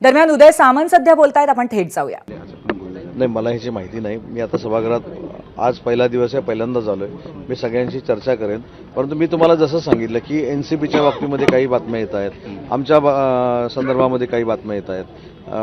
दरम्यान उदय सामंत सध्या बोलतायत, आपण थेट जाऊया. नाही, मला ह्याची माहिती नाही. मी आता सभागृहात आज पहिला दिवस आहे, पहिल्यांदाच आलोय. मी सगळ्यांशी चर्चा करेन. परंतु मी तुम्हाला जसं सांगितलं की एनसीपीच्या बाबतीमध्ये काही बातम्या येत आहेत, आमच्या संदर्भामध्ये काही बातम्या येत आहेत,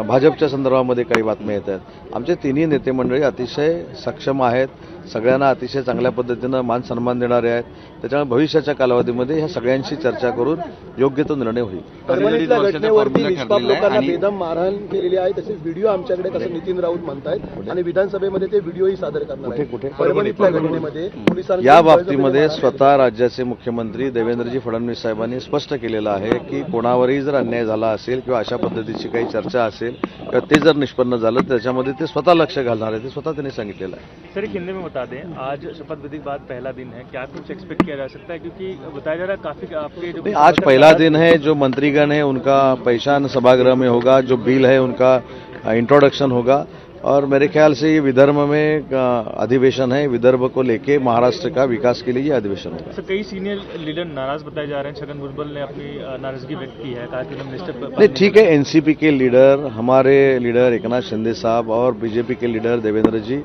भाजपच्या संदर्भामध्ये काही बातम्या येत आहेत. आमचे तिन्ही नेते मंडळी अतिशय सक्षम आहेत, सगळ्यांना अतिशय चांगल्या पद्धतीनं मान सन्मान देणारे आहेत. त्याच्यामुळे भविष्याच्या कालावधीमध्ये ह्या सगळ्यांशी चर्चा करून योग्य तो निर्णय होईल. परभणीतल्या घटनेवरती निष्पाप लोकांना बेदम मारहाण केलेली आहे, तसेच व्हिडिओ आमच्याकडे कसं नितीन राऊत म्हणतायत आणि विधानसभेमध्ये ते व्हिडिओही सादर करणार आहेत. कुठे परभणीतल्या घटनेमध्ये पोलिसांनी या बाबतीमध्ये स्वतः राज्याचे मुख्यमंत्री देवेंद्रजी फडणवीस साहेबांनी स्पष्ट केलेलं आहे की कोणावरही जर अन्याय झाला असेल किंवा अशा पद्धतीची काही चर्चा असेल किंवा ते जर निष्पन्न झालं त्याच्यामध्ये ते स्वतः लक्ष घालणार आहे, ते स्वतः त्यांनी सांगितलेलं आहे. सर, एक हिंदी में बता दें, आज शपथ विधि के बाद पहला दिन है, क्या कुछ एक्सपेक्ट किया जा सकता है? क्योंकि बताया जा रहा है काफी आपके जो आज पहला दिन है, जो मंत्रीगण है उनका पहचान सभागृह में होगा, जो बिल है उनका इंट्रोडक्शन होगा और मेरे ख्याल से ये विदर्भ में अधिवेशन है, विदर्भ को लेके महाराष्ट्र का विकास के लिए ये अधिवेशन होगा. सर, कई सीनियर लीडर नाराज बताए जा रहे हैं. छगन भुजबल ने अपनी नाराजगी व्यक्त की है, कहा कि मिनिस्टर नहीं, ठीक है. एनसीपी के लीडर, हमारे लीडर एकनाथ शिंदे साहब और बीजेपी के लीडर देवेंद्र जी,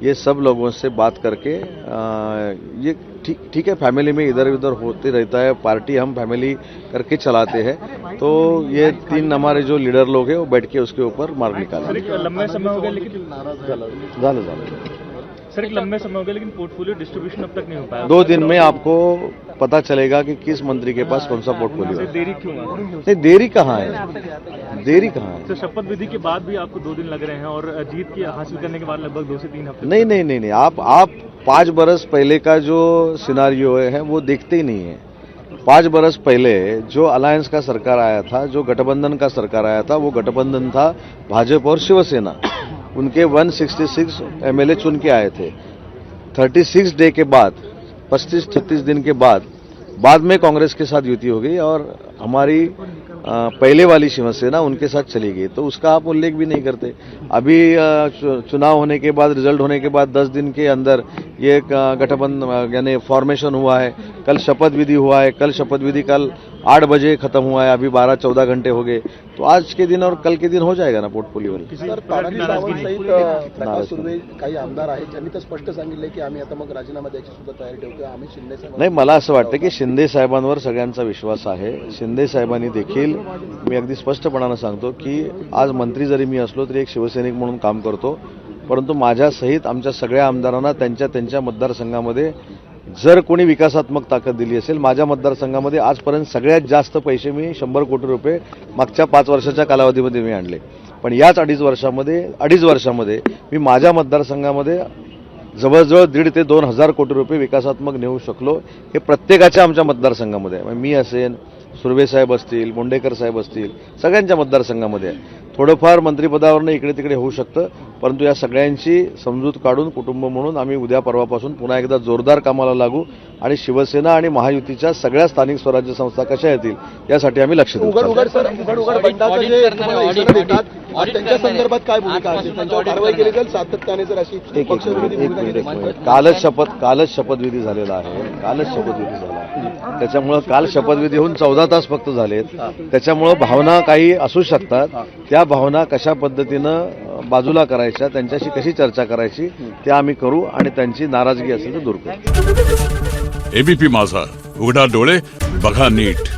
ये सब लोगों से बात करके ये ठीक है. फैमिली में इधर उधर होते रहता है, पार्टी हम फैमिली करके चलाते हैं. तो ये तीन हमारे जो लीडर लोग हैं वो बैठ के उसके ऊपर मार्ग निकालेंगे. सर, एक लंबे समय हो गया लेकिन झालं. सर, एक लंबे समय हो गया लेकिन पोर्टफोलियो डिस्ट्रीब्यूशन अब तक नहीं हो पाया. 2 दिन में आपको पता चलेगा कि किस मंत्री के पास कौन सा पोर्टफोलियो है. देरी क्यों है? नहीं, देरी कहाँ है. तो शपथ विधि के बाद भी आपको 2 दिन लग रहे हैं और जीत की हासिल करने के बाद लगभग 2 से 3 हफ्ते. नहीं. आप 5 बरस पहले का जो सिनारियो है वो देखते ही नहीं है. 5 बरस पहले जो अलायंस का सरकार आया था, जो गठबंधन का सरकार आया था, वो गठबंधन था भाजपा और शिवसेना. उनके 166 एमएलए चुन के आए थे. 36 डे के बाद, 35-36 दिन के बाद में कांग्रेस के साथ युति हो गई और हमारी पहले वाली शिवसेना उनके साथ चली गई. तो उसका आप उल्लेख भी नहीं करते. अभी चुनाव होने के बाद, रिजल्ट होने के बाद 10 दिन के अंदर ये गठबंधन यानी फॉर्मेशन हुआ है. कल शपथ विधि हुआ है. कल 8 बजे खत्म हुआ है. अभी 12-14 घंटे हो गए. तो आज के दिन और कल के दिन हो जाएगा ना पोर्टफोलिओ. सर, तानाजी सावंत सहित प्रकाश सुर्वे काही आमदार आहेत ज्यांनी तर स्पष्ट सांगितले की आम्ही आता मग राजीनामा द्यायची सुद्धा तयारी ठेवतो. आम्ही शिंदे साहेब नाही, मला असं वाटतं की शिंदे साहेबांवर सगळ्यांचा विश्वास आहे. शिंदे साहेबांनी देखील, मी अगदी स्पष्टपणानं सांगतो की आज मंत्री जरी मी असलो तरी एक शिवसैनिक म्हणून काम करतो. परंतु माझ्यासहित आमच्या सगळ्या आमदारांना त्यांच्या मतदारसंघामध्ये जर कोणी विकासात्मक ताकद दिली असेल, माझ्या मतदारसंघामध्ये आजपर्यंत सगळ्यात जास्त पैसे मी 100 कोटी रुपये मागच्या 5 वर्षाच्या कालावधीमध्ये मी आणले. पण याच 2.5 वर्षामध्ये मी माझ्या मतदारसंघामध्ये जवळजवळ 1,500 ते 2,000 कोटी रुपये विकासात्मक नेऊ शकलो. हे प्रत्येकाच्या आमच्या मतदारसंघामध्ये आहे. मी असेन, सुर्वे साहेब असतील, मुंडेकर साहेब असतील, सगळ्यांच्या मतदारसंघामध्ये आहे. थोडंफार मंत्रिपदावरनं इकडे तिकडे होऊ शकतं, परंतु या सगळ्यांची समजूत काढून कुटुंब म्हणून आम्ही उद्या परवापासून पुन्हा एकदा जोरदार कामाला लागू आणि शिवसेना आणि महायुतीच्या सगळ्या स्थानिक स्वराज्य संस्था कशा येतील यासाठी आम्ही लक्ष देऊ. उघड बंडाचं जे इशारा देतात त्यांच्या संदर्भात काय भूमिका असेल? त्यांच्यावर कारवाई केली जाईल सातत्याने जर अशी पक्षविरोधी भूमिका घेतली? कालच शपथविधी झालेला आहे. त्याच्यामुळं काल शपथविधी होऊन 14 तास फक्त झालेत. त्याच्यामुळं भावना काही असू शकतात. त्या भावना कशा पद्धतीनं बाजूला करायच्या, त्यांच्याशी कशी चर्चा करायची ते आम्ही करू आणि त्यांची नाराजगी असेल तर दूर करू. एबीपी माझा, उघडा डोळे बघा नीट.